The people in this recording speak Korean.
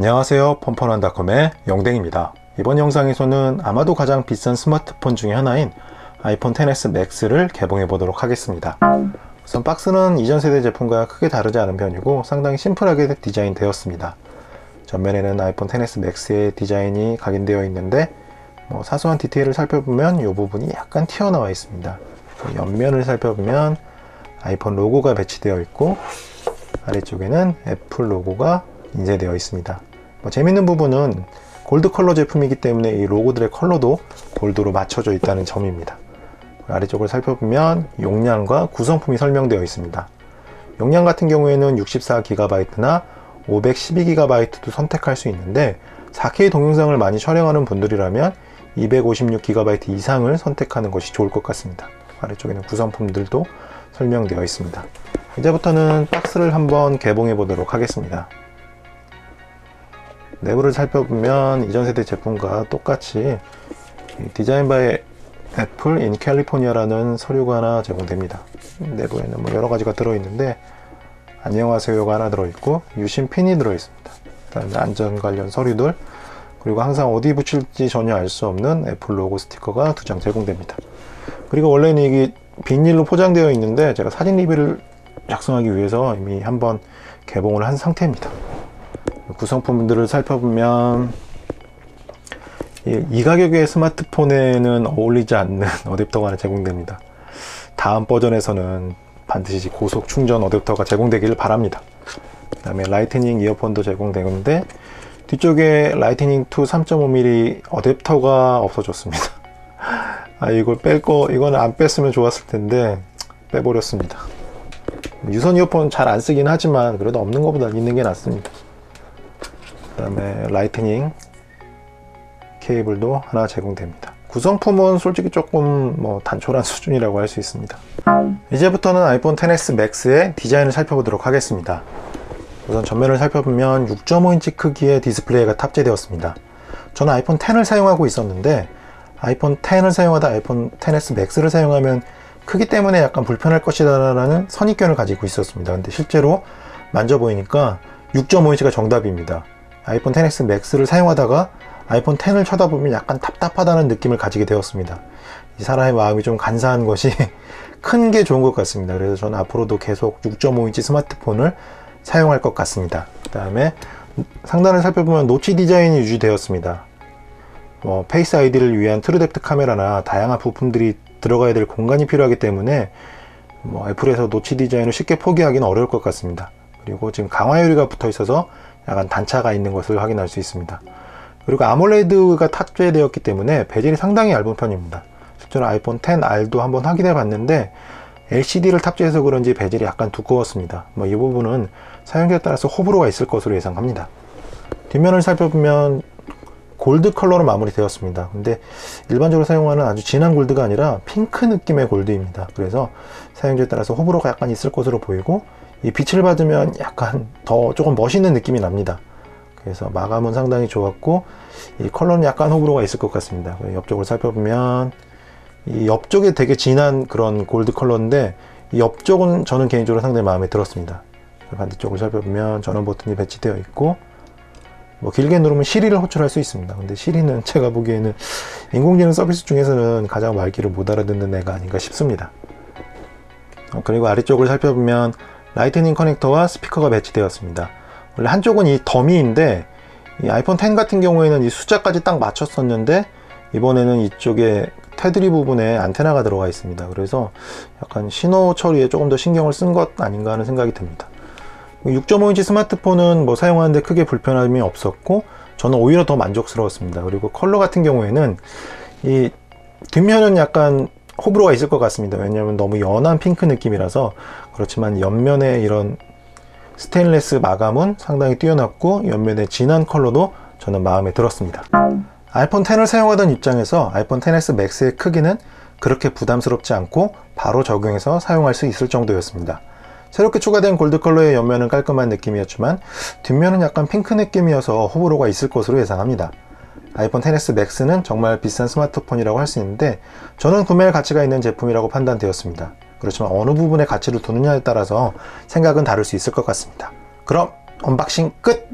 안녕하세요, 펀펀한닷컴의 영댕입니다. 이번 영상에서는 아마도 가장 비싼 스마트폰 중에 하나인 아이폰 XS 맥스를 개봉해 보도록 하겠습니다. 우선 박스는 이전 세대 제품과 크게 다르지 않은 편이고 상당히 심플하게 디자인 되었습니다. 전면에는 아이폰 XS 맥스의 디자인이 각인되어 있는데 사소한 디테일을 살펴보면 이 부분이 약간 튀어나와 있습니다. 옆면을 살펴보면 아이폰 로고가 배치되어 있고 아래쪽에는 애플 로고가 인쇄되어 있습니다. 재밌는 부분은 골드 컬러 제품이기 때문에 이 로고들의 컬러도 골드로 맞춰져 있다는 점입니다. 아래쪽을 살펴보면 용량과 구성품이 설명되어 있습니다. 용량 같은 경우에는 64GB나 512GB도 선택할 수 있는데 4K 동영상을 많이 촬영하는 분들이라면 256GB 이상을 선택하는 것이 좋을 것 같습니다. 아래쪽에는 구성품들도 설명되어 있습니다. 이제부터는 박스를 한번 개봉해 보도록 하겠습니다. 내부를 살펴보면 이전 세대 제품과 똑같이 디자인 바이 애플 인 캘리포니아라는 서류가 하나 제공됩니다. 내부에는 여러 가지가 들어있는데 안녕하세요가 하나 들어있고 유심 핀이 들어있습니다. 그다음에 안전 관련 서류들, 그리고 항상 어디 붙일지 전혀 알 수 없는 애플 로고 스티커가 2장 제공됩니다. 그리고 원래는 이게 비닐로 포장되어 있는데 제가 사진 리뷰를 작성하기 위해서 이미 한번 개봉을 한 상태입니다. 구성품들을 살펴보면 이 가격의 스마트폰에는 어울리지 않는 어댑터가 하나 제공됩니다. 다음 버전에서는 반드시 고속 충전 어댑터가 제공되기를 바랍니다. 그 다음에 라이트닝 이어폰도 제공되는데 뒤쪽에 라이트닝 2 3.5mm 어댑터가 없어졌습니다. 이걸 이거는 안 뺐으면 좋았을 텐데 빼버렸습니다. 유선 이어폰 잘 안 쓰긴 하지만 그래도 없는 것보다 있는 게 낫습니다. 그 다음에 라이트닝 케이블도 하나 제공됩니다. 구성품은 솔직히 조금 단촐한 수준이라고 할 수 있습니다. 이제부터는 아이폰 XS 맥스의 디자인을 살펴보도록 하겠습니다. 우선 전면을 살펴보면 6.5인치 크기의 디스플레이가 탑재되었습니다. 저는 아이폰 X를 사용하고 있었는데 아이폰 X를 사용하다 아이폰 XS 맥스를 사용하면 크기 때문에 약간 불편할 것이다 라는 선입견을 가지고 있었습니다. 근데 실제로 만져보니까 6.5인치가 정답입니다. 아이폰 XS 맥스를 사용하다가 아이폰 X를 쳐다보면 약간 답답하다는 느낌을 가지게 되었습니다. 이 사람의 마음이 좀 간사한 것이 큰 게 좋은 것 같습니다. 그래서 저는 앞으로도 계속 6.5인치 스마트폰을 사용할 것 같습니다. 그 다음에 상단을 살펴보면 노치 디자인이 유지되었습니다. 페이스 아이디를 위한 트루뎁트 카메라나 다양한 부품들이 들어가야 될 공간이 필요하기 때문에 애플에서 노치 디자인을 쉽게 포기하기는 어려울 것 같습니다. 그리고 지금 강화 유리가 붙어 있어서 약간 단차가 있는 것을 확인할 수 있습니다. 그리고 아몰레드가 탑재되었기 때문에 베젤이 상당히 얇은 편입니다. 실제로 아이폰 XR도 한번 확인해 봤는데 LCD를 탑재해서 그런지 베젤이 약간 두꺼웠습니다. 이 부분은 사용자에 따라서 호불호가 있을 것으로 예상합니다. 뒷면을 살펴보면 골드 컬러로 마무리되었습니다. 근데 일반적으로 사용하는 아주 진한 골드가 아니라 핑크 느낌의 골드입니다. 그래서 사용자에 따라서 호불호가 약간 있을 것으로 보이고 이 빛을 받으면 약간 더 조금 멋있는 느낌이 납니다. 그래서 마감은 상당히 좋았고 이 컬러는 약간 호불호가 있을 것 같습니다. 옆쪽을 살펴보면 이 옆쪽에 되게 진한 그런 골드 컬러인데 이 옆쪽은 저는 개인적으로 상당히 마음에 들었습니다. 반대쪽을 살펴보면 전원 버튼이 배치되어 있고 길게 누르면 시리를 호출할 수 있습니다. 근데 시리는 제가 보기에는 인공지능 서비스 중에서는 가장 말귀를 못 알아듣는 애가 아닌가 싶습니다. 그리고 아래쪽을 살펴보면 라이트닝 커넥터와 스피커가 배치되었습니다. 원래 한쪽은 이 더미인데 이 아이폰 X 같은 경우에는 이 숫자까지 딱 맞췄었는데 이번에는 이쪽에 테두리 부분에 안테나가 들어가 있습니다. 그래서 약간 신호 처리에 조금 더 신경을 쓴 것 아닌가 하는 생각이 듭니다. 6.5인치 스마트폰은 사용하는데 크게 불편함이 없었고 저는 오히려 더 만족스러웠습니다. 그리고 컬러 같은 경우에는 이 뒷면은 약간 호불호가 있을 것 같습니다. 왜냐하면 너무 연한 핑크 느낌이라서. 그렇지만 옆면에 이런 스테인레스 마감은 상당히 뛰어났고 옆면의 진한 컬러도 저는 마음에 들었습니다. 아이폰 X를 사용하던 입장에서 아이폰 XS 맥스의 크기는 그렇게 부담스럽지 않고 바로 적용해서 사용할 수 있을 정도였습니다. 새롭게 추가된 골드 컬러의 옆면은 깔끔한 느낌이었지만 뒷면은 약간 핑크 느낌이어서 호불호가 있을 것으로 예상합니다. 아이폰 XS 맥스는 정말 비싼 스마트폰이라고 할 수 있는데 저는 구매할 가치가 있는 제품이라고 판단되었습니다. 그렇지만 어느 부분에 가치를 두느냐에 따라서 생각은 다를 수 있을 것 같습니다. 그럼 언박싱 끝!